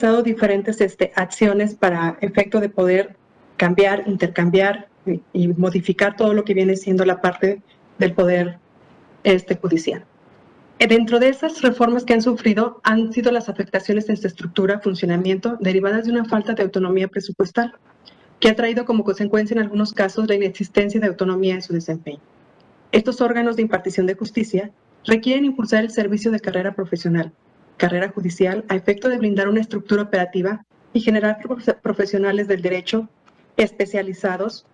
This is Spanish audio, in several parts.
realizado diferentes acciones para efecto de poder cambiar, intercambiar y modificar todo lo que viene siendo la parte del poder judicial. Dentro de esas reformas que han sufrido han sido las afectaciones en su estructura, funcionamiento, derivadas de una falta de autonomía presupuestal, que ha traído como consecuencia en algunos casos la inexistencia de autonomía en su desempeño. Estos órganos de impartición de justicia requieren impulsar el servicio de carrera profesional, carrera judicial, a efecto de brindar una estructura operativa y generar profesionales del derecho especializados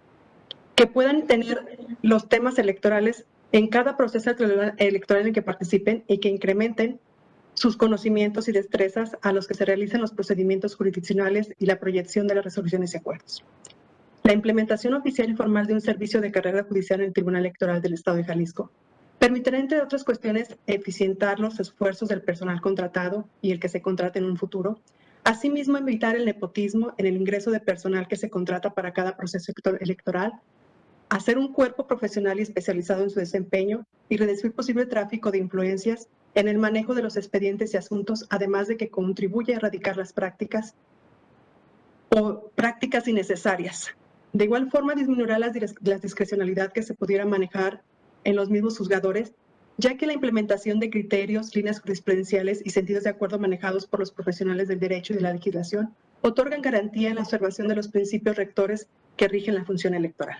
que puedan tener los temas electorales en cada proceso electoral en el que participen y que incrementen sus conocimientos y destrezas a los que se realizan los procedimientos jurisdiccionales y la proyección de las resoluciones y acuerdos. La implementación oficial y formal de un servicio de carrera judicial en el Tribunal Electoral del Estado de Jalisco permitirá, entre otras cuestiones, eficientar los esfuerzos del personal contratado y el que se contrate en un futuro. Asimismo, evitar el nepotismo en el ingreso de personal que se contrata para cada proceso electoral, hacer un cuerpo profesional y especializado en su desempeño y reducir posible tráfico de influencias en el manejo de los expedientes y asuntos, además de que contribuye a erradicar las prácticas o prácticas innecesarias. De igual forma, disminuirá la discrecionalidad que se pudiera manejar en los mismos juzgadores, ya que la implementación de criterios, líneas jurisprudenciales y sentidos de acuerdo manejados por los profesionales del derecho y de la legislación otorgan garantía en la observación de los principios rectores que rigen la función electoral.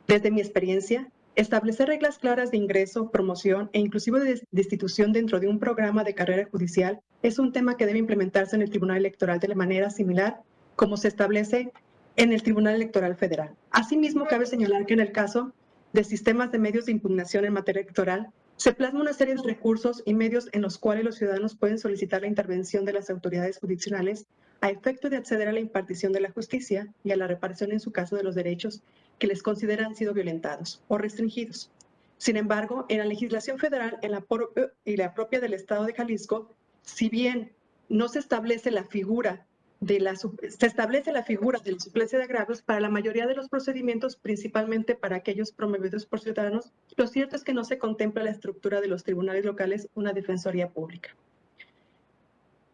Desde mi experiencia, establecer reglas claras de ingreso, promoción e inclusive de destitución dentro de un programa de carrera judicial es un tema que debe implementarse en el Tribunal Electoral de la manera similar como se establece en el Tribunal Electoral Federal. Asimismo, cabe señalar que en el caso de sistemas de medios de impugnación en materia electoral, se plasma una serie de recursos y medios en los cuales los ciudadanos pueden solicitar la intervención de las autoridades jurisdiccionales a efecto de acceder a la impartición de la justicia y a la reparación en su caso de los derechos que les consideran han sido violentados o restringidos. Sin embargo, en la legislación federal y la propia del Estado de Jalisco, si bien no se establece la figura de la suplencia de agravios para la mayoría de los procedimientos, principalmente para aquellos promovidos por ciudadanos, lo cierto es que no se contempla la estructura de los tribunales locales una defensoría pública.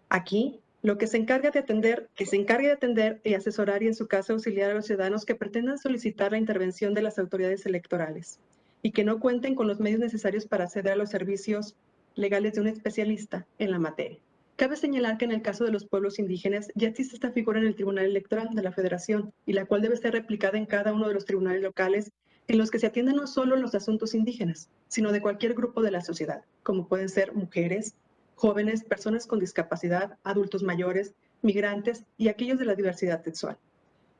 Aquí, lo que se encargue de atender y asesorar y en su caso auxiliar a los ciudadanos que pretendan solicitar la intervención de las autoridades electorales y que no cuenten con los medios necesarios para acceder a los servicios legales de un especialista en la materia. Cabe señalar que en el caso de los pueblos indígenas ya existe esta figura en el Tribunal Electoral de la Federación y la cual debe ser replicada en cada uno de los tribunales locales en los que se atienden no solo los asuntos indígenas, sino de cualquier grupo de la sociedad, como pueden ser mujeres, jóvenes, personas con discapacidad, adultos mayores, migrantes y aquellos de la diversidad sexual.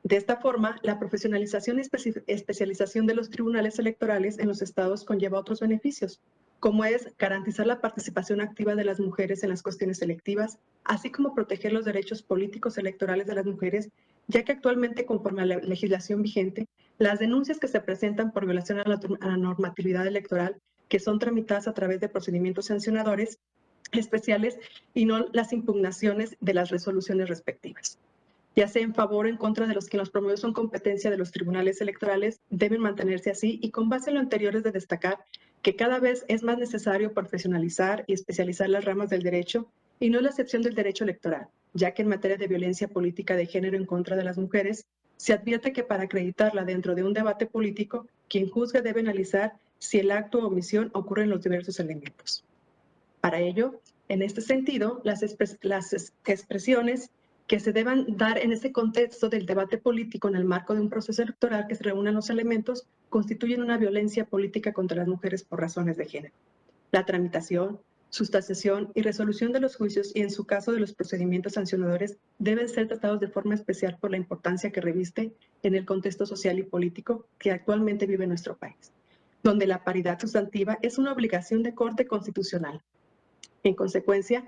De esta forma, la profesionalización y especialización de los tribunales electorales en los estados conlleva otros beneficios, como es garantizar la participación activa de las mujeres en las cuestiones electivas, así como proteger los derechos políticos electorales de las mujeres, ya que actualmente, conforme a la legislación vigente, las denuncias que se presentan por violación a la normatividad electoral, que son tramitadas a través de procedimientos sancionadores especiales y no las impugnaciones de las resoluciones respectivas, ya sea en favor o en contra de los que los promovidos son competencia de los tribunales electorales, deben mantenerse así y con base en lo anterior es de destacar que cada vez es más necesario profesionalizar y especializar las ramas del derecho y no la excepción del derecho electoral, ya que en materia de violencia política de género en contra de las mujeres, se advierte que para acreditarla dentro de un debate político, quien juzgue debe analizar si el acto o omisión ocurre en los diversos elementos. Para ello, en este sentido, las expresiones que se deban dar en ese contexto del debate político en el marco de un proceso electoral que se reúnan los elementos constituyen una violencia política contra las mujeres por razones de género. La tramitación, sustanciación y resolución de los juicios y en su caso de los procedimientos sancionadores deben ser tratados de forma especial por la importancia que reviste en el contexto social y político que actualmente vive nuestro país, donde la paridad sustantiva es una obligación de corte constitucional. En consecuencia,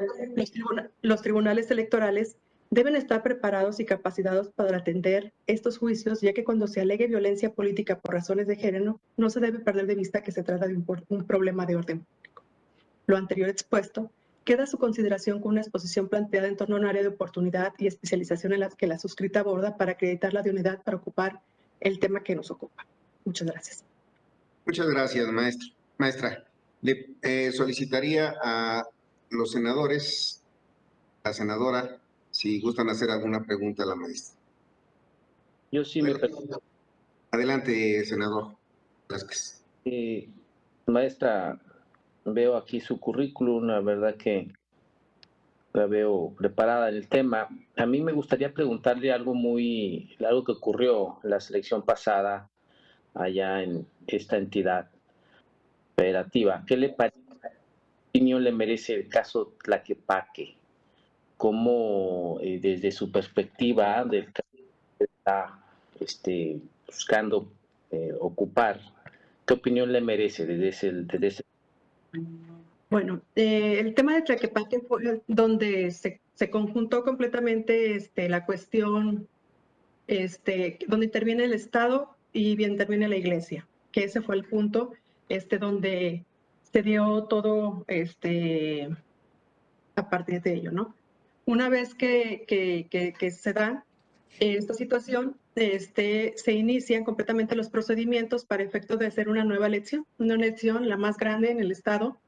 los tribunales electorales deben estar preparados y capacitados para atender estos juicios, ya que cuando se alegue violencia política por razones de género, no se debe perder de vista que se trata de un problema de orden público. Lo anterior expuesto queda a su consideración con una exposición planteada en torno a un área de oportunidad y especialización en la que la suscrita aborda para acreditar la idoneidad para ocupar el tema que nos ocupa. Muchas gracias. Muchas gracias, maestra. Le solicitaría a los senadores, la senadora si gustan hacer alguna pregunta a la maestra. Yo sí me pregunto, Adelante, senador Velázquez. maestra, veo aquí su currículum, la verdad que la veo preparada en el tema. A mí me gustaría preguntarle algo que ocurrió en la selección pasada allá en esta entidad federativa. ¿Qué le parece, qué opinión le merece el caso Tlaquepaque? ¿Cómo desde su perspectiva del caso que está buscando ocupar, qué opinión le merece desde ese? Bueno, el tema de Tlaquepaque fue donde se conjuntó completamente la cuestión, donde interviene el Estado y interviene la Iglesia, que ese fue el punto donde se dio todo a partir de ello, ¿no? Una vez que se da esta situación, se inician completamente los procedimientos para efecto de hacer una nueva elección, una elección la más grande en el Estado,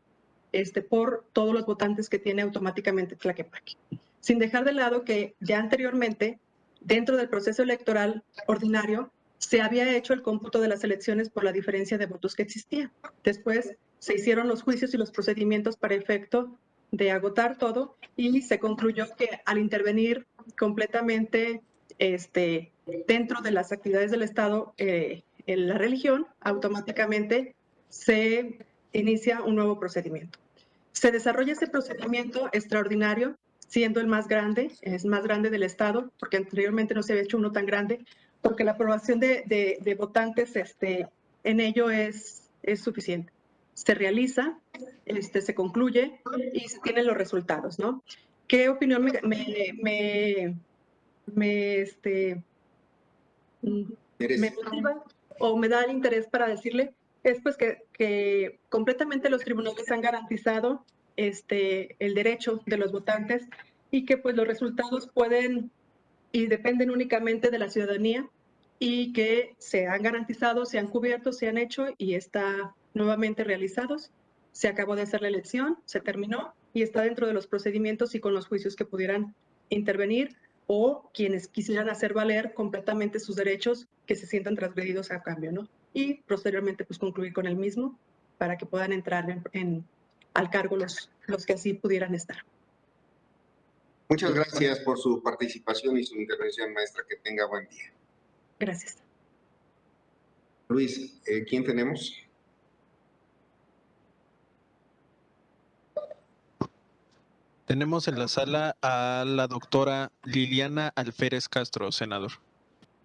por todos los votantes que tiene automáticamente Tlaquepaque. Sin dejar de lado que ya anteriormente, dentro del proceso electoral ordinario, se había hecho el cómputo de las elecciones por la diferencia de votos que existía. Después se hicieron los juicios y los procedimientos para efecto de agotar todo y se concluyó que al intervenir completamente dentro de las actividades del Estado en la religión, automáticamente se inicia un nuevo procedimiento. Se desarrolla ese procedimiento extraordinario, siendo el más grande, es más grande del Estado, porque anteriormente no se había hecho uno tan grande, porque la aprobación de votantes en ello es suficiente. Se realiza, se concluye y se tienen los resultados, ¿no? ¿Qué opinión me motiva o me da el interés para decirle? Es pues que completamente los tribunales han garantizado el derecho de los votantes y que pues los resultados pueden y dependen únicamente de la ciudadanía y que se han garantizado, se han cubierto, se han hecho y está nuevamente realizados. Se acabó de hacer la elección, se terminó y está dentro de los procedimientos y con los juicios que pudieran intervenir o quienes quisieran hacer valer completamente sus derechos que se sientan transgredidos a cambio, ¿no? Y posteriormente pues concluir con el mismo para que puedan entrar al cargo los que así pudieran estar. Muchas gracias por su participación y su intervención, maestra. Que tenga buen día. Gracias. Luis, ¿quién tenemos? Tenemos en la sala a la doctora Liliana Alférez Castro, senador.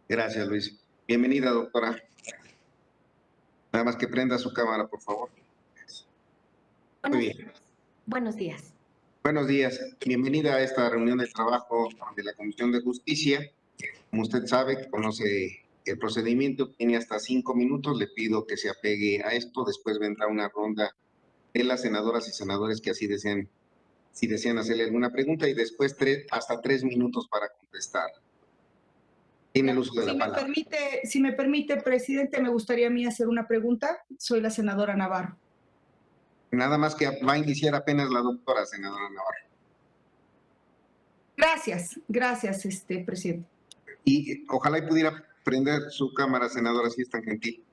Gracias, Luis. Bienvenida, doctora. Nada más que prenda su cámara, por favor. Muy bien. Buenos días. Buenos días. Bienvenida a esta reunión de trabajo de la Comisión de Justicia. Como usted sabe, conoce el procedimiento, tiene hasta 5 minutos. Le pido que se apegue a esto. Después vendrá una ronda de las senadoras y senadores que así desean, si desean hacerle alguna pregunta, y después hasta 3 minutos para contestar. Tiene el uso de la palabra. Si me permite, presidente, me gustaría a mí hacer una pregunta. Soy la senadora Navarro. Nada más que va a iniciar apenas la doctora, senadora Navarro. Gracias, presidente. Y ojalá y pudiera prender su cámara, senadora, si es tan gentil.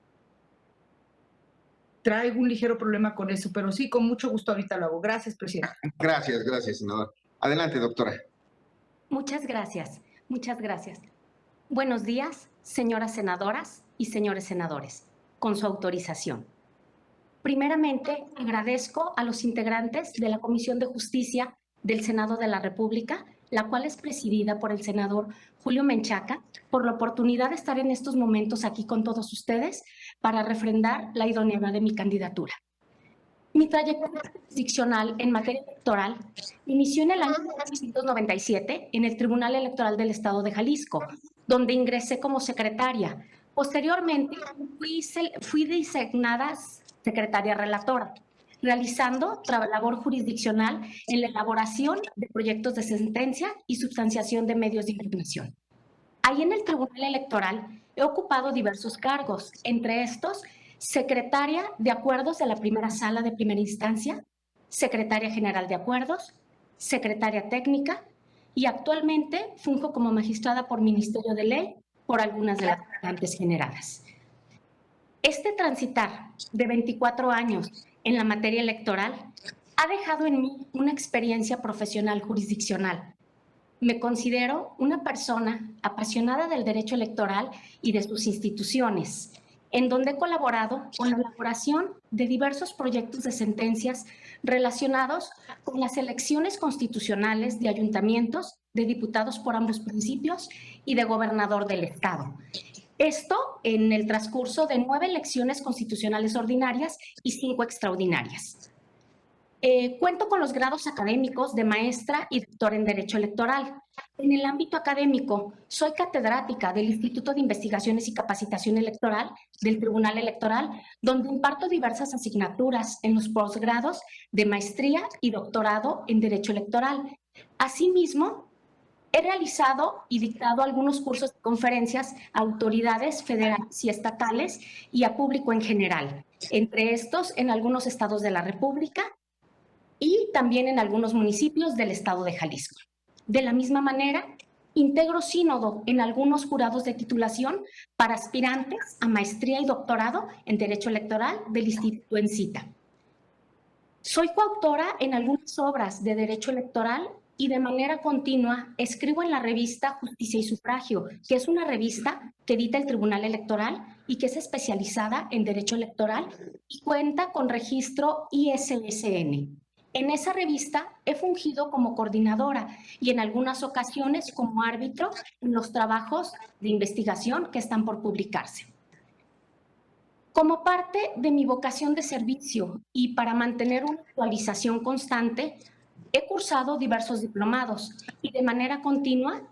Traigo un ligero problema con eso, pero sí, con mucho gusto ahorita lo hago. Gracias, presidente. Gracias, senador. Adelante, doctora. Muchas gracias. Buenos días, señoras senadoras y señores senadores. Con su autorización. Primeramente, agradezco a los integrantes de la Comisión de Justicia del Senado de la República, la cual es presidida por el senador Julio Menchaca, por la oportunidad de estar en estos momentos aquí con todos ustedes para refrendar la idoneidad de mi candidatura. Mi trayectoria jurisdiccional en materia electoral inició en el año 1997 en el Tribunal Electoral del Estado de Jalisco, donde ingresé como secretaria. Posteriormente, fui designada secretaria relatora, realizando labor jurisdiccional en la elaboración de proyectos de sentencia y substanciación de medios de impugnación. Ahí en el Tribunal Electoral he ocupado diversos cargos, entre estos, secretaria de Acuerdos de la Primera Sala de Primera Instancia, secretaria general de Acuerdos, secretaria técnica y actualmente funjo como magistrada por Ministerio de Ley por algunas de las vacantes generadas. Este transitar de 24 años en la materia electoral ha dejado en mí una experiencia profesional jurisdiccional. Me considero una persona apasionada del derecho electoral y de sus instituciones, en donde he colaborado con la elaboración de diversos proyectos de sentencias relacionados con las elecciones constitucionales de ayuntamientos, de diputados por ambos principios y de gobernador del Estado. Esto en el transcurso de 9 elecciones constitucionales ordinarias y 5 extraordinarias. Cuento con los grados académicos de maestra y doctora en Derecho Electoral. En el ámbito académico, soy catedrática del Instituto de Investigaciones y Capacitación Electoral del Tribunal Electoral, donde imparto diversas asignaturas en los posgrados de maestría y doctorado en Derecho Electoral. Asimismo, he realizado y dictado algunos cursos de conferencias a autoridades federales y estatales y a público en general, entre estos en algunos estados de la República y también en algunos municipios del estado de Jalisco. De la misma manera, integro sínodo en algunos jurados de titulación para aspirantes a maestría y doctorado en Derecho Electoral del Instituto ENCITA. Soy coautora en algunas obras de Derecho Electoral y de manera continua escribo en la revista Justicia y Sufragio, que es una revista que edita el Tribunal Electoral y que es especializada en Derecho Electoral y cuenta con registro ISSN. En esa revista he fungido como coordinadora y en algunas ocasiones como árbitro en los trabajos de investigación que están por publicarse. Como parte de mi vocación de servicio y para mantener una actualización constante, he cursado diversos diplomados y de manera continua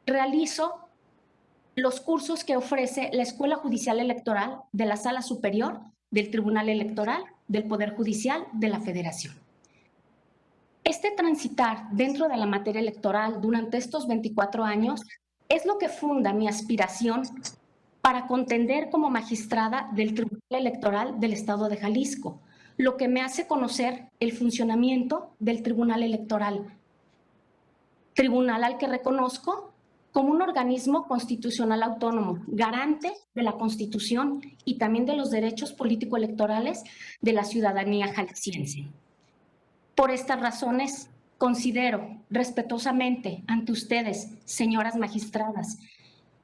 realizo los cursos que ofrece la Escuela Judicial Electoral de la Sala Superior del Tribunal Electoral del Poder Judicial de la Federación. Este transitar dentro de la materia electoral durante estos 24 años es lo que funda mi aspiración para contender como magistrada del Tribunal Electoral del Estado de Jalisco, lo que me hace conocer el funcionamiento del Tribunal Electoral, tribunal al que reconozco como un organismo constitucional autónomo, garante de la Constitución y también de los derechos político-electorales de la ciudadanía jalisciense. Por estas razones, considero respetuosamente ante ustedes, señoras magistradas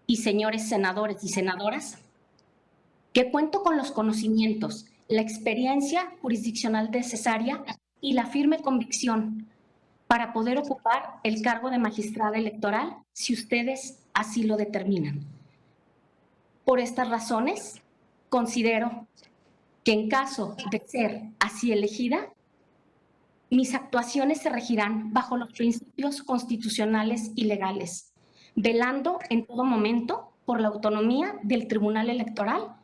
y señores senadores y senadoras, que cuento con los conocimientos, la experiencia jurisdiccional necesaria y la firme convicción para poder ocupar el cargo de magistrada electoral si ustedes así lo determinan. Por estas razones, considero que en caso de ser así elegida, mis actuaciones se regirán bajo los principios constitucionales y legales, velando en todo momento por la autonomía del Tribunal Electoral,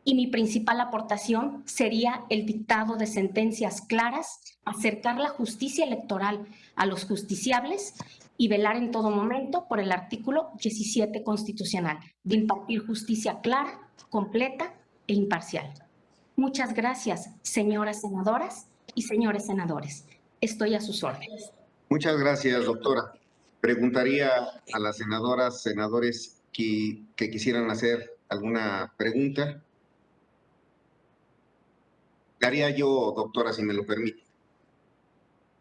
y mi principal aportación sería el dictado de sentencias claras, acercar la justicia electoral a los justiciables y velar en todo momento por el artículo 17 constitucional, de impartir justicia clara, completa e imparcial. Muchas gracias, señoras senadoras y señores senadores. Estoy a sus órdenes. Muchas gracias, doctora. Preguntaría a las senadoras, senadores que quisieran hacer alguna pregunta. La haría yo, doctora, si me lo permite.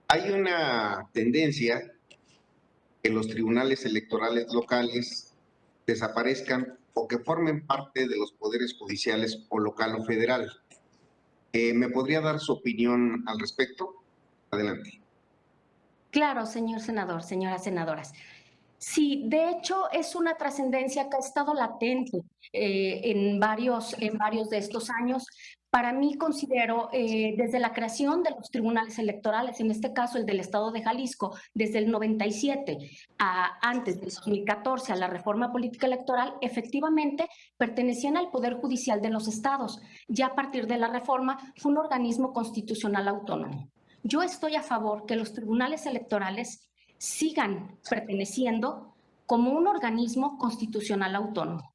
Hay una tendencia que los tribunales electorales locales desaparezcan o que formen parte de los poderes judiciales o local o federal. ¿Me podría dar su opinión al respecto? Adelante. Claro, señor senador, señoras senadoras. Sí, de hecho es una trascendencia que ha estado latente en varios de estos años. Para mí considero desde la creación de los tribunales electorales, en este caso el del Estado de Jalisco, desde el 97 antes del 2014 a la reforma política electoral, efectivamente pertenecían al Poder Judicial de los estados. Ya a partir de la reforma fue un organismo constitucional autónomo. Yo estoy a favor que los tribunales electorales sigan perteneciendo como un organismo constitucional autónomo.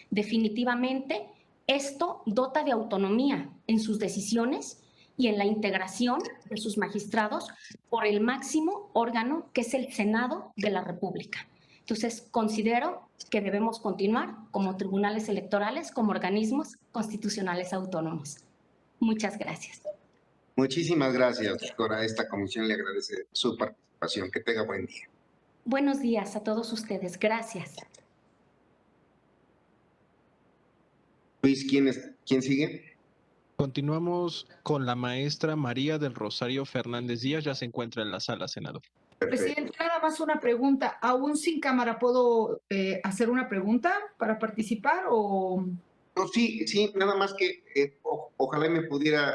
Definitivamente, esto dota de autonomía en sus decisiones y en la integración de sus magistrados por el máximo órgano que es el Senado de la República. Entonces, considero que debemos continuar como tribunales electorales, como organismos constitucionales autónomos. Muchas gracias. Muchísimas gracias, doctora. Esta comisión le agradece su participación. Que tenga buen día. Buenos días a todos ustedes. Gracias. Luis, ¿quién sigue? Continuamos con la maestra María del Rosario Fernández Díaz, ya se encuentra en la sala, senador. Perfecto. Presidente, nada más una pregunta. ¿Aún sin cámara puedo hacer una pregunta para participar o...? No, sí, nada más que ojalá me pudiera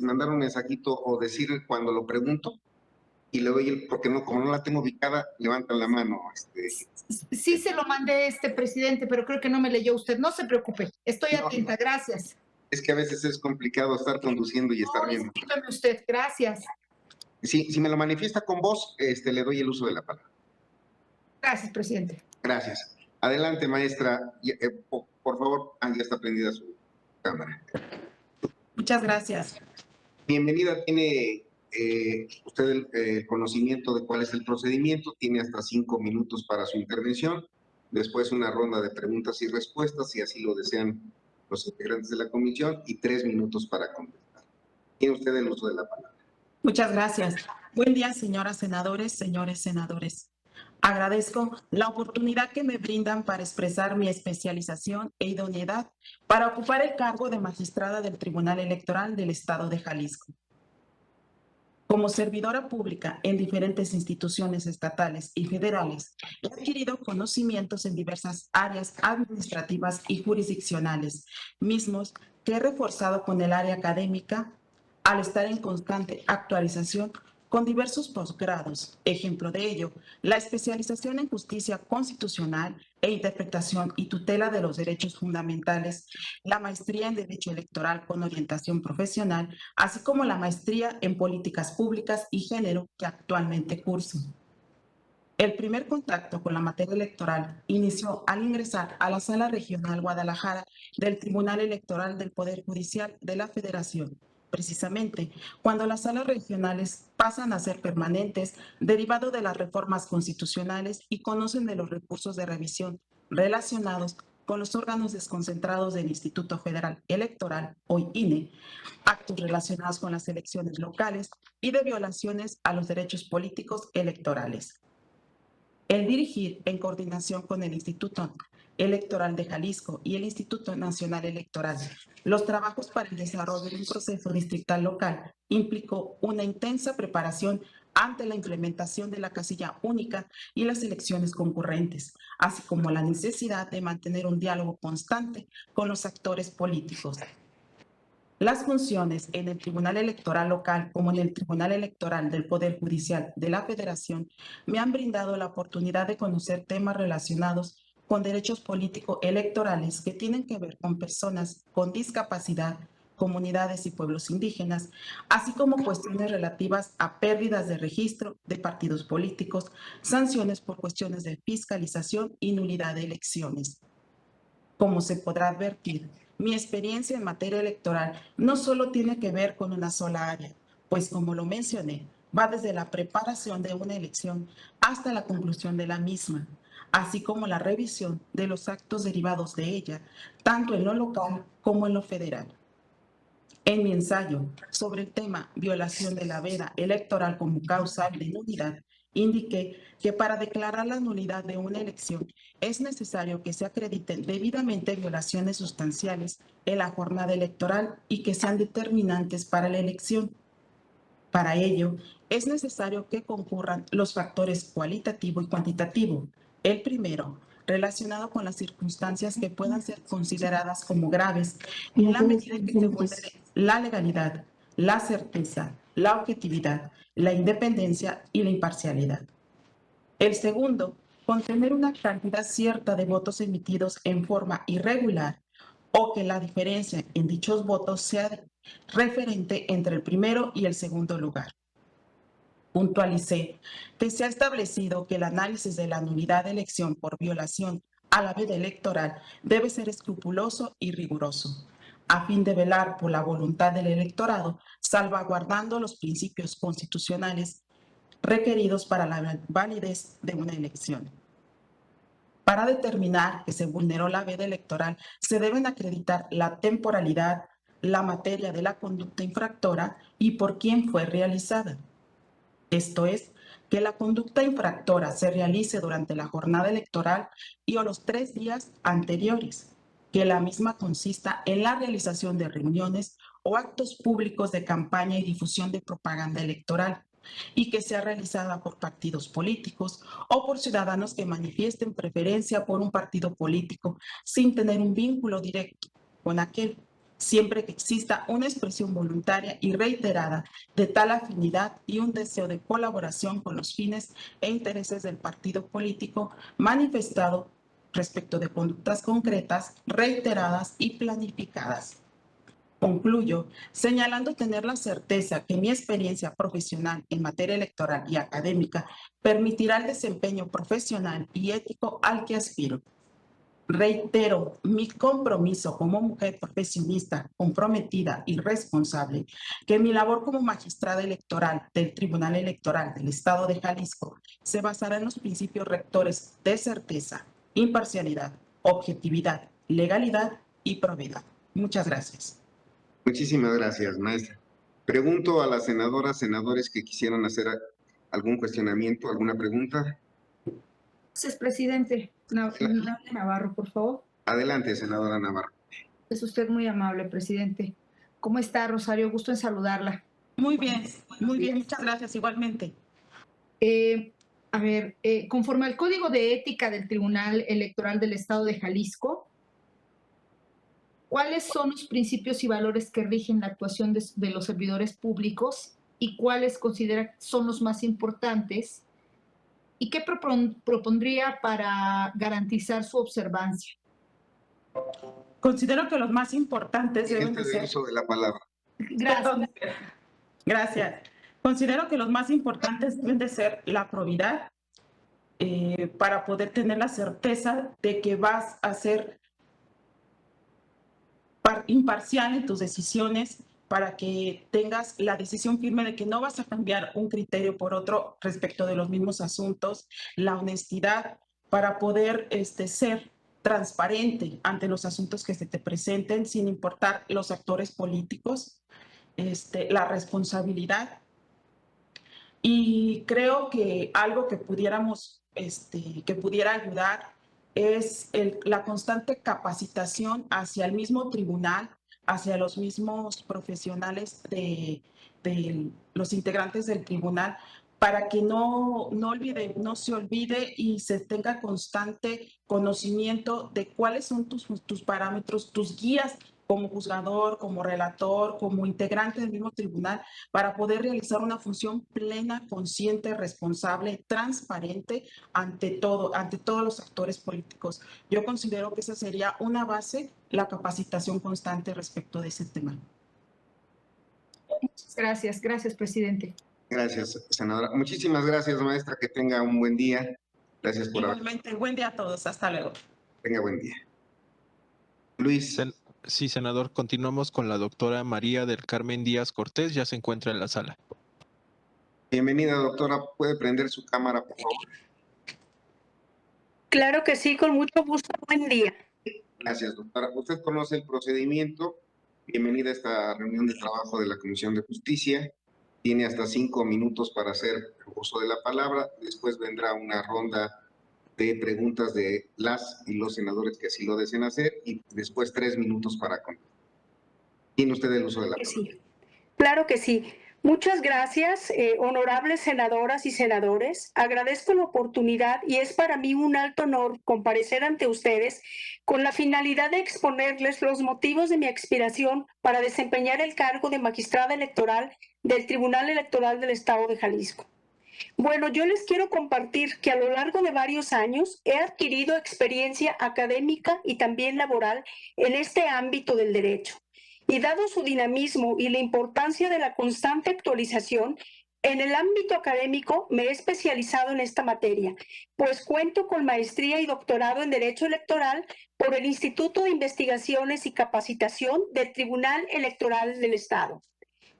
mandar un mensajito o decir cuando lo pregunto y le doy porque no, como no la tengo ubicada, levantan la mano. Sí se lo mandé, presidente, pero creo que no me leyó usted. No se preocupe, estoy atenta, gracias. Es que a veces es complicado estar conduciendo y estar viendo. Discúlpeme usted, gracias. Sí, si me lo manifiesta con voz, le doy el uso de la palabra. Gracias, presidente. Gracias. Adelante, maestra. Por favor, ya está prendida su cámara. Muchas gracias. Bienvenida. Tiene usted el conocimiento de cuál es el procedimiento. Tiene hasta 5 minutos para su intervención. Después una ronda de preguntas y respuestas, si así lo desean los integrantes de la comisión, y 3 minutos para contestar. Tiene usted el uso de la palabra. Muchas gracias. Buen día, señoras senadores, señores senadores. Agradezco la oportunidad que me brindan para expresar mi especialización e idoneidad para ocupar el cargo de magistrada del Tribunal Electoral del Estado de Jalisco. Como servidora pública en diferentes instituciones estatales y federales, he adquirido conocimientos en diversas áreas administrativas y jurisdiccionales, mismos que he reforzado con el área académica al estar en constante actualización con diversos posgrados. Ejemplo de ello, la especialización en justicia constitucional e interpretación y tutela de los derechos fundamentales, la maestría en Derecho Electoral con orientación profesional, así como la maestría en Políticas Públicas y Género que actualmente curso. El primer contacto con la materia electoral inició al ingresar a la Sala Regional Guadalajara del Tribunal Electoral del Poder Judicial de la Federación, precisamente cuando las salas regionales pasan a ser permanentes derivado de las reformas constitucionales y conocen de los recursos de revisión relacionados con los órganos desconcentrados del Instituto Federal Electoral, hoy INE, actos relacionados con las elecciones locales y de violaciones a los derechos políticos electorales. El dirigir, en coordinación con el Instituto Electoral de Jalisco y el Instituto Nacional Electoral, los trabajos para el desarrollo de un proceso distrital local implicó una intensa preparación ante la implementación de la casilla única y las elecciones concurrentes, así como la necesidad de mantener un diálogo constante con los actores políticos. Las funciones en el Tribunal Electoral local como en el Tribunal Electoral del Poder Judicial de la Federación me han brindado la oportunidad de conocer temas relacionados con derechos políticos electorales que tienen que ver con personas con discapacidad, comunidades y pueblos indígenas, así como cuestiones relativas a pérdidas de registro de partidos políticos, sanciones por cuestiones de fiscalización y nulidad de elecciones. Como se podrá advertir, mi experiencia en materia electoral no solo tiene que ver con una sola área, pues como lo mencioné, va desde la preparación de una elección hasta la conclusión de la misma, así como la revisión de los actos derivados de ella, tanto en lo local como en lo federal. En mi ensayo sobre el tema violación de la veda electoral como causa de nulidad, indiqué que para declarar la nulidad de una elección es necesario que se acrediten debidamente violaciones sustanciales en la jornada electoral y que sean determinantes para la elección. Para ello, es necesario que concurran los factores cualitativo y cuantitativo. El primero, relacionado con las circunstancias que puedan ser consideradas como graves en la medida en que se vulnere la legalidad, la certeza, la objetividad, la independencia y la imparcialidad. El segundo, contener una cantidad cierta de votos emitidos en forma irregular o que la diferencia en dichos votos sea referente entre el primero y el segundo lugar. Puntualicé que se ha establecido que el análisis de la nulidad de elección por violación a la veda electoral debe ser escrupuloso y riguroso. a fin de velar por la voluntad del electorado, salvaguardando los principios constitucionales requeridos para la validez de una elección. Para determinar que se vulneró la veda electoral, se deben acreditar la temporalidad, la materia de la conducta infractora y por quién fue realizada. Esto es, que la conducta infractora se realice durante la jornada electoral y o los 3 días anteriores, que la misma consista en la realización de reuniones o actos públicos de campaña y difusión de propaganda electoral, y que sea realizada por partidos políticos o por ciudadanos que manifiesten preferencia por un partido político sin tener un vínculo directo con aquel, siempre que exista una expresión voluntaria y reiterada de tal afinidad y un deseo de colaboración con los fines e intereses del partido político manifestado respecto de conductas concretas, reiteradas y planificadas. Concluyo señalando tener la certeza que mi experiencia profesional en materia electoral y académica permitirá el desempeño profesional y ético al que aspiro. Reitero mi compromiso como mujer profesionista, comprometida y responsable, que mi labor como magistrada electoral del Tribunal Electoral del Estado de Jalisco se basará en los principios rectores de certeza, imparcialidad, objetividad, legalidad y probidad. Muchas gracias. Muchísimas gracias, maestra. Pregunto a las senadoras, senadores que quisieran hacer algún cuestionamiento, alguna pregunta. Gracias, presidente. Navarro, por favor. Adelante, senadora Navarro. Es usted muy amable, presidente. ¿Cómo está, Rosario? Gusto en saludarla. Muy bien, muchas gracias, igualmente. Conforme al Código de Ética del Tribunal Electoral del Estado de Jalisco, ¿cuáles son los principios y valores que rigen la actuación de los servidores públicos y cuáles considera son los más importantes? ¿Y qué propondría para garantizar su observancia? Considero que los más importantes deben de ser... uso de la palabra. Gracias. Gracias. Considero que los más importantes deben de ser la probidad, para poder tener la certeza de que vas a ser imparcial en tus decisiones, para que tengas la decisión firme de que no vas a cambiar un criterio por otro respecto de los mismos asuntos, la honestidad para poder ser transparente ante los asuntos que se te presenten sin importar los actores políticos, la responsabilidad. Y creo que algo que pudiéramos, que pudiera ayudar es la constante capacitación hacia el mismo tribunal, hacia los mismos profesionales de los integrantes del tribunal, para que no se olvide y se tenga constante conocimiento de cuáles son tus parámetros, tus guías como juzgador, como relator, como integrante del mismo tribunal, para poder realizar una función plena, consciente, responsable, transparente ante todos los actores políticos. Yo considero que esa sería una base, la capacitación constante respecto de ese tema. Muchas gracias. Gracias, presidente. Gracias, senadora. Muchísimas gracias, maestra. Que tenga un buen día. Gracias por Igualmente, buen día a todos. Hasta luego. Tenga buen día. Luis. Sí, senador. Continuamos con la doctora María del Carmen Díaz Cortés. Ya se encuentra en la sala. Bienvenida, doctora. ¿Puede prender su cámara, por favor? Claro que sí, con mucho gusto. Buen día. Gracias, doctora. Usted conoce el procedimiento. Bienvenida a esta reunión de trabajo de la Comisión de Justicia. Tiene hasta 5 minutos para hacer uso de la palabra. Después vendrá una ronda de preguntas de las y los senadores que así lo deseen hacer y después 3 minutos para contestar. Tiene usted el uso de la palabra. Sí, claro que sí. Muchas gracias, honorables senadoras y senadores. Agradezco la oportunidad y es para mí un alto honor comparecer ante ustedes con la finalidad de exponerles los motivos de mi aspiración para desempeñar el cargo de magistrada electoral del Tribunal Electoral del Estado de Jalisco. Bueno, yo les quiero compartir que a lo largo de varios años he adquirido experiencia académica y también laboral en este ámbito del derecho. Y dado su dinamismo y la importancia de la constante actualización, En el ámbito académico me he especializado en esta materia, pues cuento con maestría y doctorado en Derecho Electoral por el Instituto de Investigaciones y Capacitación del Tribunal Electoral del Estado.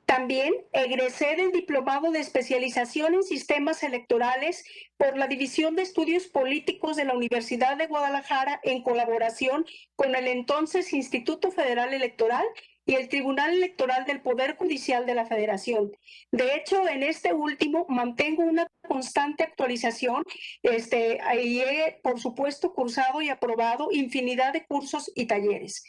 También egresé del Diplomado de Especialización en Sistemas Electorales por la División de Estudios Políticos de la Universidad de Guadalajara en colaboración con el entonces Instituto Federal Electoral y el Tribunal Electoral del Poder Judicial de la Federación. De hecho, en este último mantengo una constante actualización y he, por supuesto, cursado y aprobado infinidad de cursos y talleres.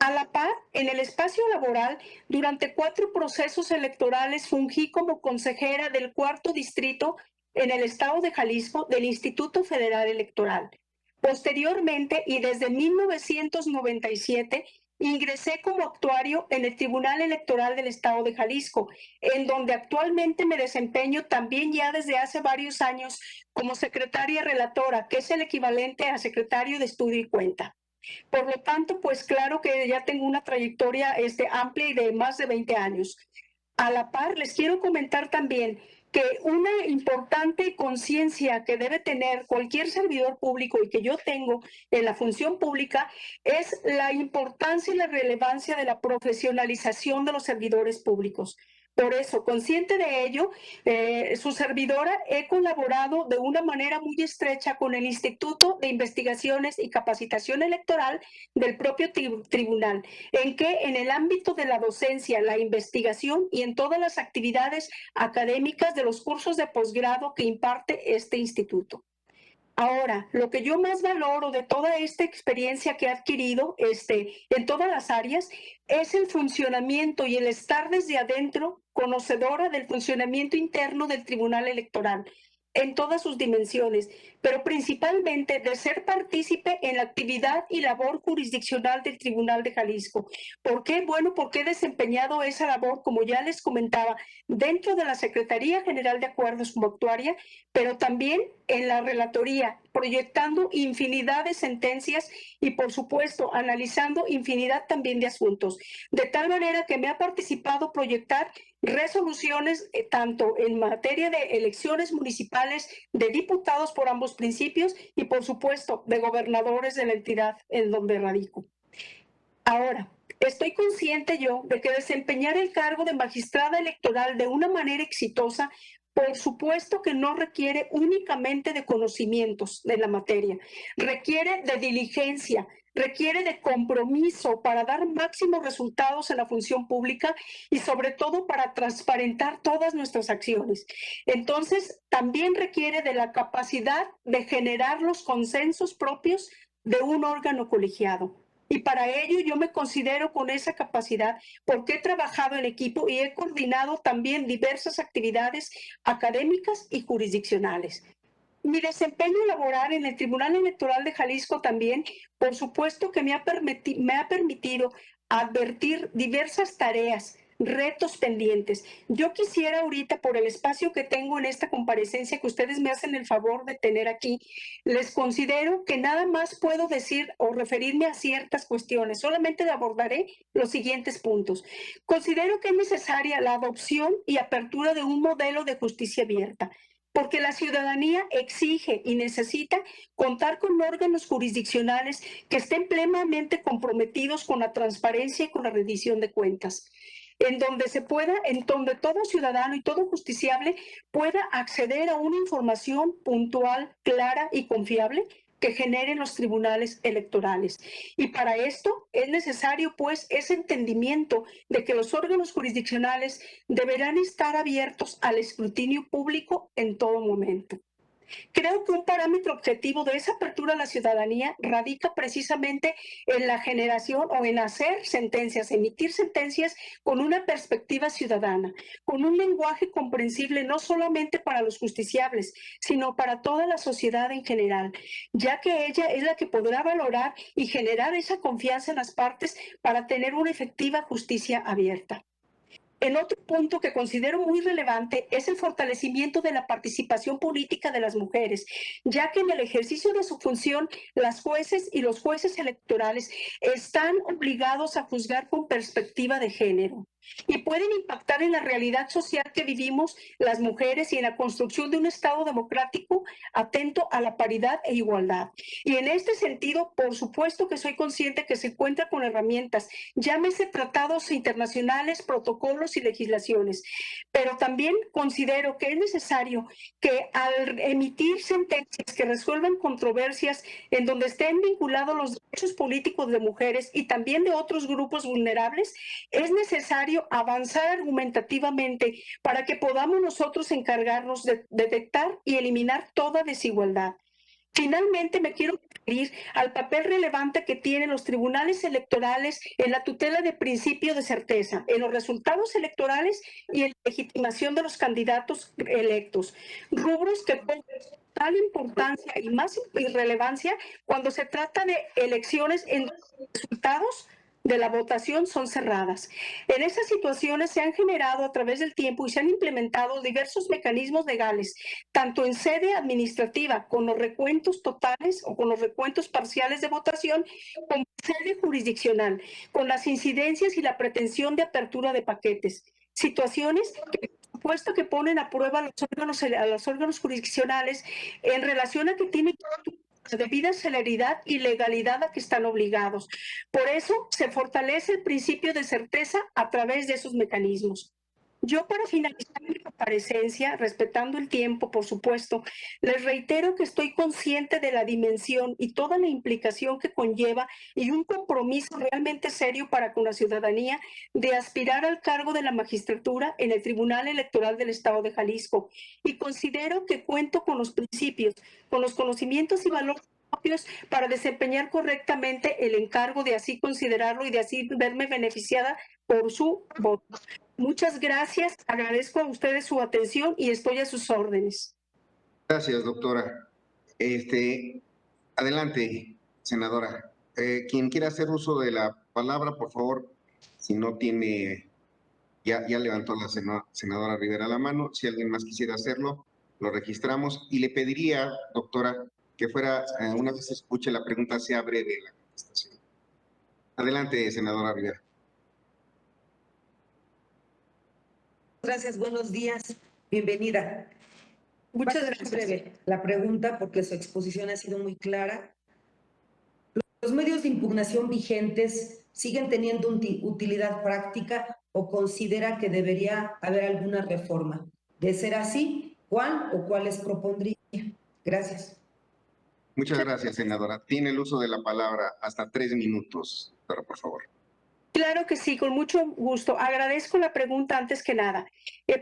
A la par, en el espacio laboral, durante 4 procesos electorales fungí como consejera del 4º distrito en el estado de Jalisco del Instituto Federal Electoral. Posteriormente, y desde 1997, ingresé como actuario en el Tribunal Electoral del Estado de Jalisco, en donde actualmente me desempeño también ya desde hace varios años como secretaria relatora, que es el equivalente a secretario de estudio y cuenta. Por lo tanto, pues claro que ya tengo una trayectoria amplia y de más de 20 años. A la par, les quiero comentar también que una importante conciencia que debe tener cualquier servidor público y que yo tengo en la función pública es la importancia y la relevancia de la profesionalización de los servidores públicos. Por eso, consciente de ello, su servidora he colaborado de una manera muy estrecha con el Instituto de Investigaciones y Capacitación Electoral del propio tribunal, en que en el ámbito de la docencia, la investigación y en todas las actividades académicas de los cursos de posgrado que imparte este instituto. Ahora, lo que yo más valoro de toda esta experiencia que he adquirido en todas las áreas es el funcionamiento y el estar desde adentro conocedora del funcionamiento interno del Tribunal Electoral en todas sus dimensiones, pero principalmente de ser partícipe en la actividad y labor jurisdiccional del Tribunal de Jalisco. ¿Por qué? Bueno, porque he desempeñado esa labor, como ya les comentaba, dentro de la Secretaría General de Acuerdos como actuaria, pero también en la relatoría, proyectando infinidad de sentencias y, por supuesto, analizando infinidad también de asuntos, de tal manera que me ha participado proyectar resoluciones tanto en materia de elecciones municipales, de diputados por ambos principios y, por supuesto, de gobernadores de la entidad en donde radico. Ahora, estoy consciente yo de que desempeñar el cargo de magistrada electoral de una manera exitosa, por supuesto que no requiere únicamente de conocimientos de la materia, requiere de diligencia, requiere de compromiso para dar máximos resultados en la función pública y sobre todo para transparentar todas nuestras acciones. Entonces, también requiere de la capacidad de generar los consensos propios de un órgano colegiado. Y para ello yo me considero con esa capacidad porque he trabajado en equipo y he coordinado también diversas actividades académicas y jurisdiccionales. Mi desempeño laboral en el Tribunal Electoral de Jalisco también, por supuesto que me ha permitido advertir diversas tareas, retos pendientes. Yo quisiera ahorita, por el espacio que tengo en esta comparecencia que ustedes me hacen el favor de tener aquí, les considero que nada más puedo decir o referirme a ciertas cuestiones, solamente abordaré los siguientes puntos. Considero que es necesaria la adopción y apertura de un modelo de justicia abierta, porque la ciudadanía exige y necesita contar con órganos jurisdiccionales que estén plenamente comprometidos con la transparencia y con la rendición de cuentas, en donde todo ciudadano y todo justiciable pueda acceder a una información puntual, clara y confiable que generen los tribunales electorales. Y para esto es necesario, pues, ese entendimiento de que los órganos jurisdiccionales deberán estar abiertos al escrutinio público en todo momento. Creo que un parámetro objetivo de esa apertura a la ciudadanía radica precisamente en la generación o en hacer sentencias, emitir sentencias con una perspectiva ciudadana, con un lenguaje comprensible no solamente para los justiciables, sino para toda la sociedad en general, ya que ella es la que podrá valorar y generar esa confianza en las partes para tener una efectiva justicia abierta. El otro punto que considero muy relevante es el fortalecimiento de la participación política de las mujeres, ya que en el ejercicio de su función, las jueces y los jueces electorales están obligados a juzgar con perspectiva de género. y pueden impactar en la realidad social que vivimos las mujeres y en la construcción de un Estado democrático atento a la paridad e igualdad. Y en este sentido, por supuesto que soy consciente que se cuenta con herramientas, llámese tratados internacionales, protocolos y legislaciones, pero también considero que es necesario que al emitir sentencias que resuelvan controversias en donde estén vinculados los derechos políticos de mujeres y también de otros grupos vulnerables, es necesario avanzar argumentativamente para que podamos nosotros encargarnos de detectar y eliminar toda desigualdad. Finalmente, me quiero referir al papel relevante que tienen los tribunales electorales en la tutela del principio de certeza, en los resultados electorales y en la legitimación de los candidatos electos. Rubros que ponen tal importancia y más irrelevancia cuando se trata de elecciones en donde los resultados de la votación son cerradas. En esas situaciones se han generado a través del tiempo y se han implementado diversos mecanismos legales, tanto en sede administrativa, con los recuentos totales o con los recuentos parciales de votación, como en sede jurisdiccional, con las incidencias y la pretensión de apertura de paquetes. Situaciones que, por supuesto, que ponen a prueba a los órganos jurisdiccionales en relación a que tienen de debida celeridad y legalidad a que están obligados. Por eso se fortalece el principio de certeza a través de esos mecanismos. Yo, para finalizar mi comparecencia, respetando el tiempo, por supuesto, les reitero que estoy consciente de la dimensión y toda la implicación que conlleva y un compromiso realmente serio para con la ciudadanía de aspirar al cargo de la magistratura en el Tribunal Electoral del Estado de Jalisco. Y considero que cuento con los principios, con los conocimientos y valores propios para desempeñar correctamente el encargo de así considerarlo y de así verme beneficiada por su voto. Muchas gracias, agradezco a ustedes su atención y estoy a sus órdenes. Gracias, doctora. Adelante, senadora. Quien quiera hacer uso de la palabra, por favor, si no tiene, ya levantó la senadora Rivera la mano. Si alguien más quisiera hacerlo, lo registramos. Y le pediría, doctora, que fuera, una vez escuche la pregunta, sea breve la contestación. Adelante, senadora Rivera. Gracias, buenos días, bienvenida. Muchas Va a ser gracias. breve la pregunta porque su exposición ha sido muy clara. ¿Los medios de impugnación vigentes siguen teniendo utilidad práctica o considera que debería haber alguna reforma? De ser así, ¿cuál o cuáles propondría? Gracias. Muchas gracias, senadora. Tiene el uso de la palabra hasta 3 minutos, doctora, por favor. Claro que sí, con mucho gusto. Agradezco la pregunta antes que nada.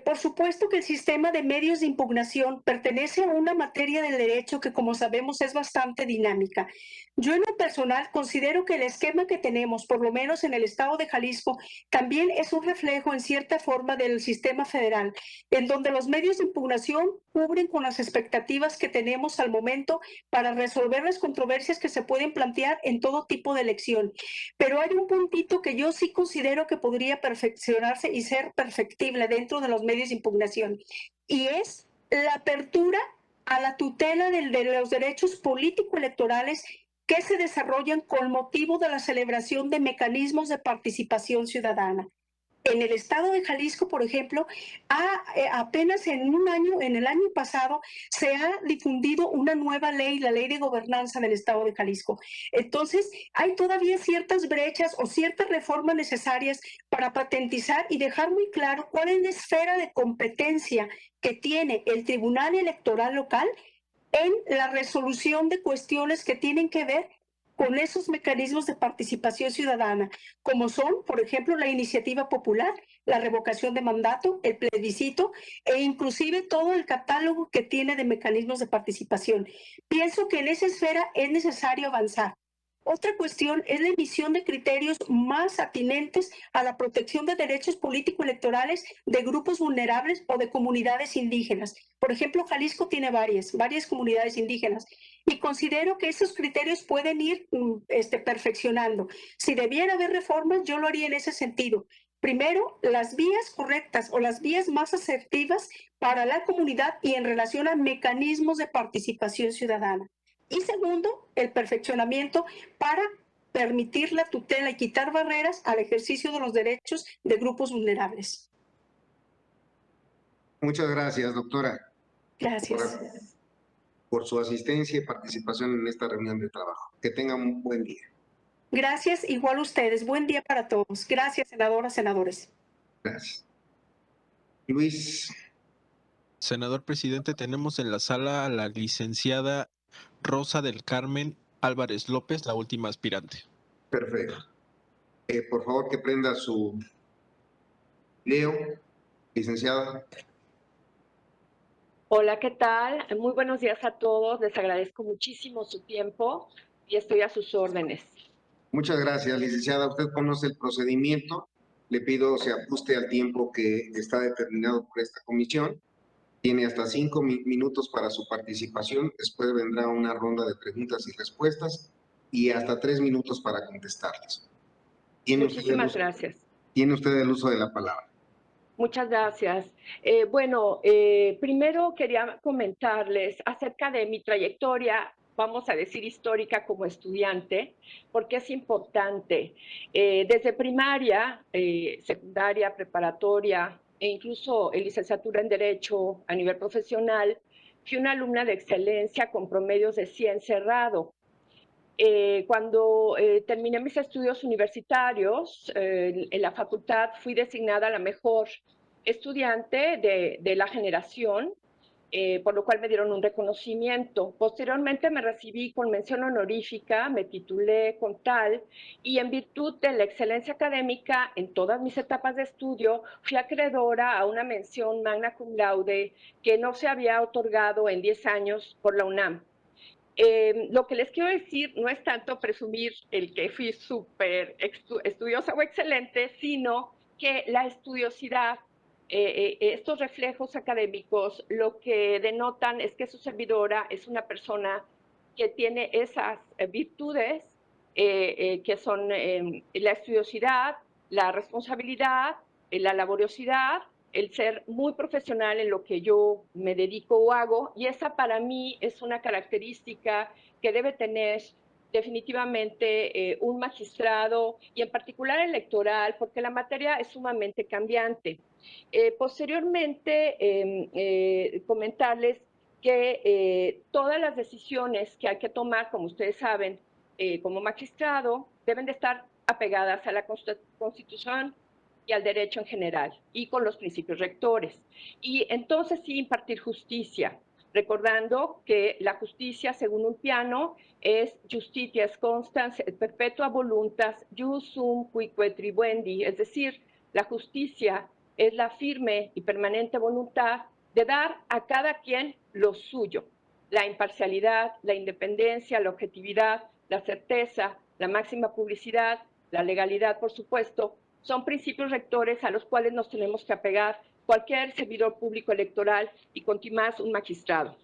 Por supuesto que el sistema de medios de impugnación pertenece a una materia del derecho que, como sabemos, es bastante dinámica. Yo en lo personal considero que el esquema que tenemos, por lo menos en el estado de Jalisco, también es un reflejo en cierta forma del sistema federal, en donde los medios de impugnación cubren con las expectativas que tenemos al momento para resolver las controversias que se pueden plantear en todo tipo de elección. Pero hay un puntito que yo sí considero que podría perfeccionarse y ser perfectible dentro de los medios de impugnación, y es la apertura a la tutela de los derechos político-electorales que se desarrollan con motivo de la celebración de mecanismos de participación ciudadana. En el estado de Jalisco, por ejemplo, apenas en el año pasado, se ha difundido una nueva ley, la Ley de Gobernanza del estado de Jalisco. Entonces, hay todavía ciertas brechas o ciertas reformas necesarias para patentizar y dejar muy claro cuál es la esfera de competencia que tiene el Tribunal Electoral local en la resolución de cuestiones que tienen que ver con esos mecanismos de participación ciudadana, como son, por ejemplo, la iniciativa popular, la revocación de mandato, el plebiscito e inclusive todo el catálogo que tiene de mecanismos de participación. Pienso que en esa esfera es necesario avanzar. Otra cuestión es la emisión de criterios más atinentes a la protección de derechos político-electorales de grupos vulnerables o de comunidades indígenas. Por ejemplo, Jalisco tiene varias comunidades indígenas y considero que esos criterios pueden ir perfeccionando. Si debiera haber reformas, yo lo haría en ese sentido. Primero, las vías correctas o las vías más asertivas para la comunidad y en relación a mecanismos de participación ciudadana. Y segundo, el perfeccionamiento para permitir la tutela y quitar barreras al ejercicio de los derechos de grupos vulnerables. Muchas gracias, doctora, Gracias. por su asistencia y participación en esta reunión de trabajo. Que tengan un buen día. Gracias, igual ustedes. Buen día para todos. Gracias, senadoras, senadores. Gracias. Luis, Senador presidente, tenemos en la sala a la licenciada Rosa del Carmen Álvarez López, la última aspirante. perfecto. Por favor, que prenda su video, licenciada. Hola, ¿qué tal? Muy buenos días a todos. Les agradezco muchísimo su tiempo y estoy a sus órdenes. Muchas gracias, licenciada. Usted conoce el procedimiento. Le pido se ajuste al tiempo que está determinado por esta comisión. Tiene hasta 5 minutos para su participación. Después vendrá una ronda de preguntas y respuestas y hasta 3 minutos para contestarlas. Muchísimas gracias. Tiene usted el uso de la palabra. Muchas gracias. Primero quería comentarles acerca de mi trayectoria, vamos a decir histórica como estudiante, porque es importante. Desde primaria, secundaria, preparatoria e incluso en licenciatura en Derecho a nivel profesional, fui una alumna de excelencia con promedios de 100 cerrado. Cuando terminé mis estudios universitarios en la facultad, fui designada la mejor estudiante de la generación, por lo cual me dieron un reconocimiento. Posteriormente me recibí con mención honorífica, me titulé con tal, y en virtud de la excelencia académica en todas mis etapas de estudio, fui acreedora a una mención magna cum laude que no se había otorgado en 10 años por la UNAM. Lo que les quiero decir no es tanto presumir el que fui súper estudiosa o excelente, sino que la estudiosidad, estos reflejos académicos, lo que denotan es que su servidora es una persona que tiene esas virtudes que son la estudiosidad, la responsabilidad, la laboriosidad, el ser muy profesional en lo que yo me dedico o hago, y esa para mí es una característica que debe tener definitivamente un magistrado, y en particular electoral, porque la materia es sumamente cambiante. Posteriormente, comentarles que todas las decisiones que hay que tomar, como ustedes saben, como magistrado, deben de estar apegadas a la Constitución y al derecho en general, y con los principios rectores. Y entonces sí impartir justicia, recordando que la justicia, según Ulpiano, es justitia est constans et perpetua voluntas jus sum cuique tribuendi, es decir, la justicia es la firme y permanente voluntad de dar a cada quien lo suyo, la imparcialidad, la independencia, la objetividad, la certeza, la máxima publicidad, la legalidad, por supuesto, son principios rectores a los cuales nos tenemos que apegar cualquier servidor público electoral y con más un magistrado.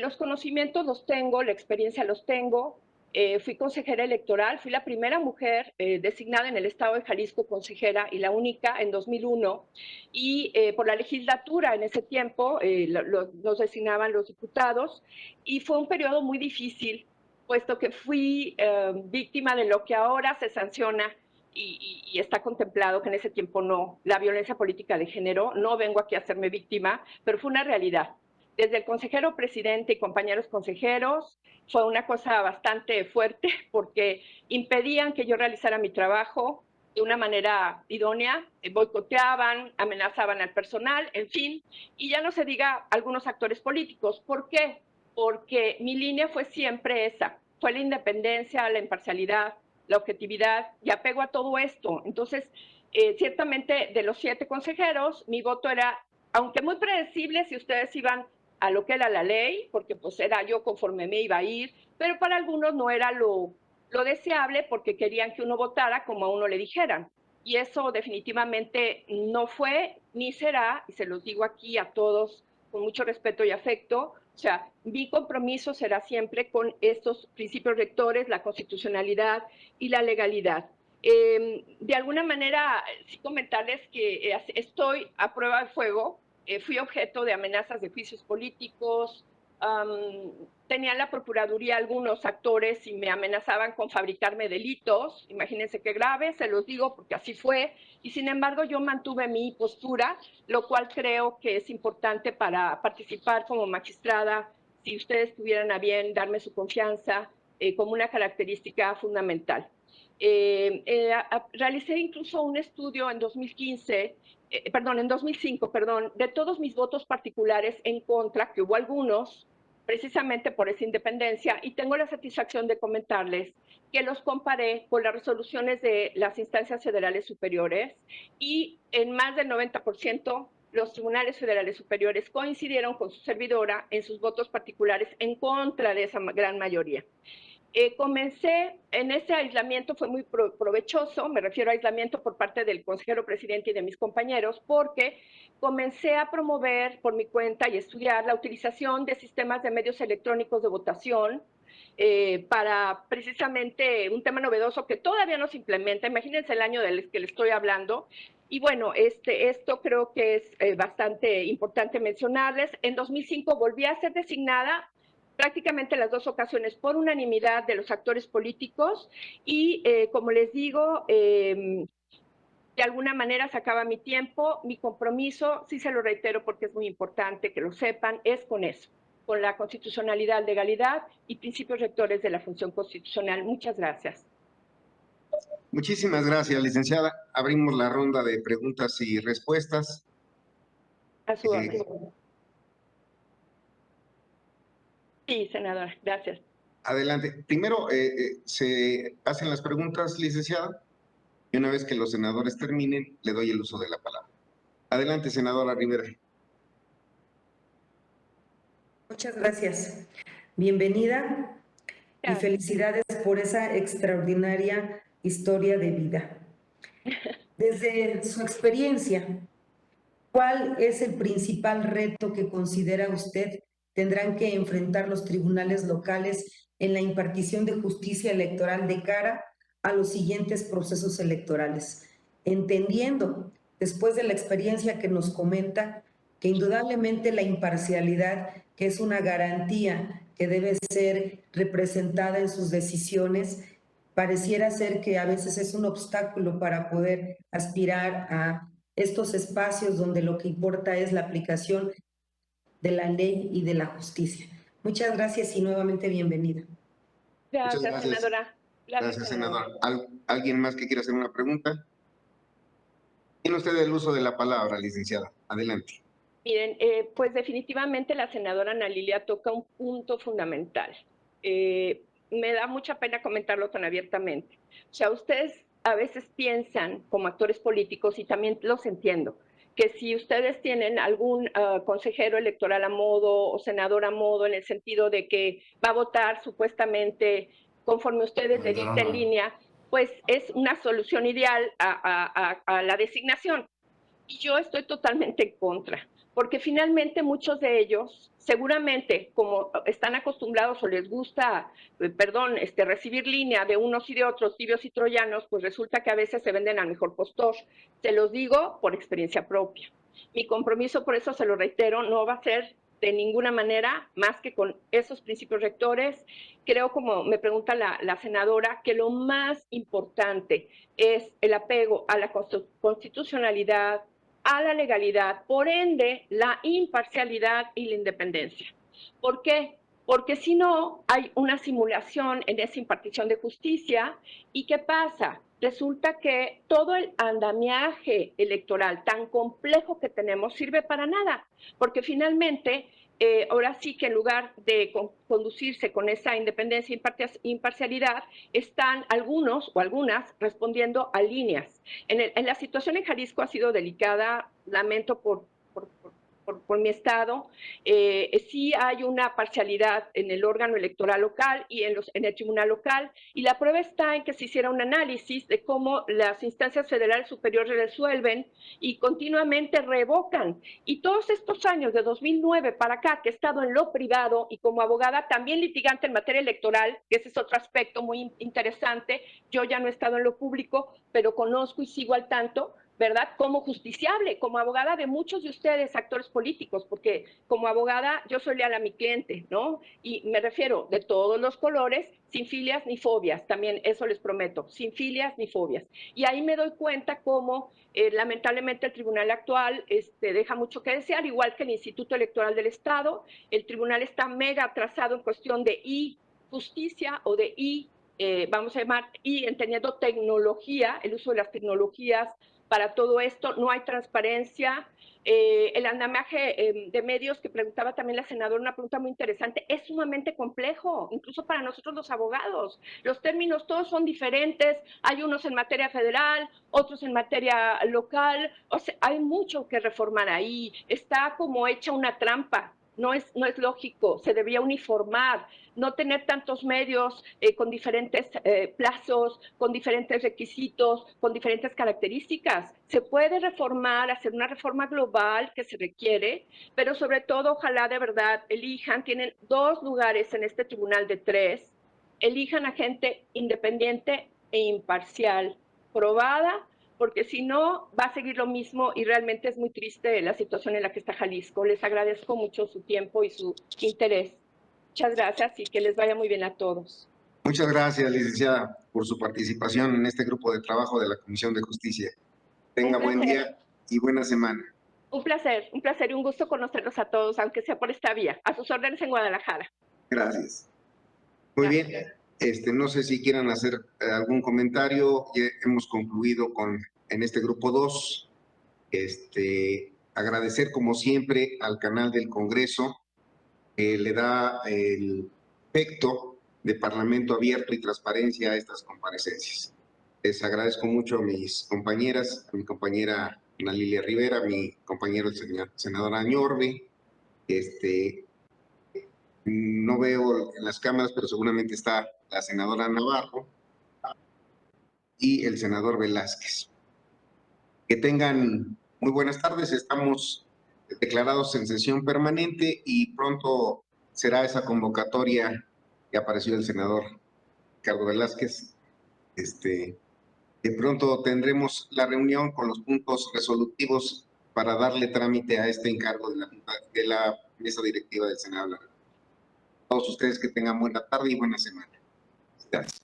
Los conocimientos los tengo, la experiencia los tengo. Fui consejera electoral, fui la primera mujer designada en el estado de Jalisco consejera y la única en 2001. Y por la legislatura en ese tiempo nos designaban los diputados, y fue un periodo muy difícil, puesto que fui víctima de lo que ahora se sanciona y está contemplado, que en ese tiempo no, la violencia política de género. No vengo aquí a hacerme víctima, pero fue una realidad. Desde el consejero presidente y compañeros consejeros, fue una cosa bastante fuerte, porque impedían que yo realizara mi trabajo de una manera idónea, boicoteaban, amenazaban al personal, en fin, y ya no se diga algunos actores políticos. ¿Por qué? Porque mi línea fue siempre esa, fue la independencia, la imparcialidad, la objetividad y apego a todo esto. Entonces, ciertamente de los 7 consejeros, mi voto era, aunque muy predecible, si ustedes iban a lo que era la ley, porque pues era yo conforme me iba a ir, pero para algunos no era lo deseable, porque querían que uno votara como a uno le dijeran. Y eso definitivamente no fue ni será, y se los digo aquí a todos con mucho respeto y afecto. O sea, mi compromiso será siempre con estos principios rectores, la constitucionalidad y la legalidad. De alguna manera, sí comentarles que estoy a prueba de fuego. Fui objeto de amenazas de juicios políticos, Tenían la Procuraduría algunos actores y me amenazaban con fabricarme delitos. Imagínense qué grave, se los digo porque así fue. Y sin embargo yo mantuve mi postura, lo cual creo que es importante para participar como magistrada, si ustedes tuvieran a bien darme su confianza como una característica fundamental. Realicé incluso un estudio en 2005, de todos mis votos particulares en contra, que hubo algunos, precisamente por esa independencia, y tengo la satisfacción de comentarles que los comparé con las resoluciones de las instancias federales superiores y en más del 90% los tribunales federales superiores coincidieron con su servidora en sus votos particulares en contra de esa gran mayoría. Comencé en ese aislamiento, fue muy provechoso, me refiero a aislamiento por parte del consejero presidente y de mis compañeros, porque comencé a promover por mi cuenta y estudiar la utilización de sistemas de medios electrónicos de votación para precisamente un tema novedoso que todavía no se implementa. Imagínense el año del que le estoy hablando. Y bueno, esto creo que es bastante importante mencionarles. En 2005 volví a ser designada prácticamente las dos ocasiones por unanimidad de los actores políticos y como les digo, de alguna manera se acaba mi tiempo, mi compromiso, sí se lo reitero porque es muy importante que lo sepan, es con eso, con la constitucionalidad, legalidad y principios rectores de la función constitucional. Muchas gracias. Muchísimas gracias, licenciada. Abrimos la ronda de preguntas y respuestas. A su orden. Sí, senadora, gracias. Adelante. Primero, se hacen las preguntas, licenciada, y una vez que los senadores terminen, le doy el uso de la palabra. Adelante, senadora Rivera. Muchas gracias. Bienvenida y felicidades por esa extraordinaria historia de vida. Desde su experiencia, ¿cuál es el principal reto que considera usted tendrán que enfrentar los tribunales locales en la impartición de justicia electoral de cara a los siguientes procesos electorales? Entendiendo, después de la experiencia que nos comenta, que indudablemente la imparcialidad, que es una garantía que debe ser representada en sus decisiones, pareciera ser que a veces es un obstáculo para poder aspirar a estos espacios donde lo que importa es la aplicación de la ley y de la justicia. Muchas gracias y nuevamente bienvenida. Gracias, senadora. Gracias, senadora. ¿Alguien más que quiera hacer una pregunta? Tiene usted el uso de la palabra, licenciada. Adelante. Miren, pues definitivamente la senadora Ana Lilia toca un punto fundamental. Me da mucha pena comentarlo tan abiertamente. O sea, ustedes a veces piensan como actores políticos, y también los entiendo, que si ustedes tienen algún consejero electoral a modo o senador a modo, en el sentido de que va a votar supuestamente conforme ustedes le dicten en línea, pues es una solución ideal a la designación. Y yo estoy totalmente en contra, porque finalmente muchos de ellos, seguramente, como están acostumbrados o les gusta, recibir línea de unos y de otros, tibios y troyanos, pues resulta que a veces se venden al mejor postor. Se los digo por experiencia propia. Mi compromiso, por eso se lo reitero, no va a ser de ninguna manera más que con esos principios rectores. Creo, como me pregunta la senadora, que lo más importante es el apego a la constitucionalidad, a la legalidad, por ende, la imparcialidad y la independencia. ¿Por qué? Porque si no, hay una simulación en esa impartición de justicia. ¿Y qué pasa? Resulta que todo el andamiaje electoral tan complejo que tenemos sirve para nada, porque finalmente, ahora sí que en lugar de conducirse con esa independencia e imparcialidad, están algunos o algunas respondiendo a líneas. En la situación en Jalisco ha sido delicada, lamento por mi estado. Sí hay una parcialidad en el órgano electoral local y en el tribunal local, y la prueba está en que se hiciera un análisis de cómo las instancias federales superiores resuelven y continuamente revocan. Y todos estos años, de 2009 para acá, que he estado en lo privado y como abogada también litigante en materia electoral, que ese es otro aspecto muy interesante, yo ya no he estado en lo público, pero conozco y sigo al tanto, ¿verdad? Como justiciable, como abogada de muchos de ustedes, actores políticos, porque como abogada yo soy leal a mi cliente, ¿no? Y me refiero de todos los colores, sin filias ni fobias, también eso les prometo, sin filias ni fobias. Y ahí me doy cuenta cómo lamentablemente el tribunal actual deja mucho que desear, igual que el Instituto Electoral del Estado. El tribunal está mega atrasado en cuestión de justicia o de vamos a llamar entendiendo tecnología, el uso de las tecnologías para todo esto. No hay transparencia. El andamiaje de medios que preguntaba también la senadora, una pregunta muy interesante, es sumamente complejo, incluso para nosotros los abogados. Los términos todos son diferentes, hay unos en materia federal, otros en materia local, o sea, hay mucho que reformar ahí. Está como hecha una trampa. No es lógico, se debía uniformar, no tener tantos medios con diferentes plazos, con diferentes requisitos, con diferentes características. Se puede reformar, hacer una reforma global que se requiere, pero sobre todo ojalá de verdad elijan, tienen 2 lugares en este tribunal de 3, elijan a gente independiente e imparcial, probada, porque si no va a seguir lo mismo y realmente es muy triste la situación en la que está Jalisco. Les agradezco mucho su tiempo y su interés. Muchas gracias y que les vaya muy bien a todos. Muchas gracias, licenciada, por su participación en este grupo de trabajo de la Comisión de Justicia. Tenga buen día y buena semana. Un placer y un gusto conocerlos a todos, aunque sea por esta vía. A sus órdenes en Guadalajara. Gracias. Muy bien. No sé si quieran hacer algún comentario. Ya hemos concluido en este grupo 2. Agradecer como siempre al canal del Congreso, que le da el efecto de parlamento abierto y transparencia a estas comparecencias. Les agradezco mucho a mis compañeras, a mi compañera Ana Lilia Rivera, a mi compañero el senador Añorbe. No veo en las cámaras, pero seguramente está la senadora Navarro y el senador Velázquez. Que tengan muy buenas tardes. Estamos declarados en sesión permanente y pronto será esa convocatoria que apareció el senador Ricardo Velázquez. De pronto tendremos la reunión con los puntos resolutivos para darle trámite a este encargo de la mesa directiva del Senado. Todos ustedes que tengan buena tarde y buena semana. Gracias.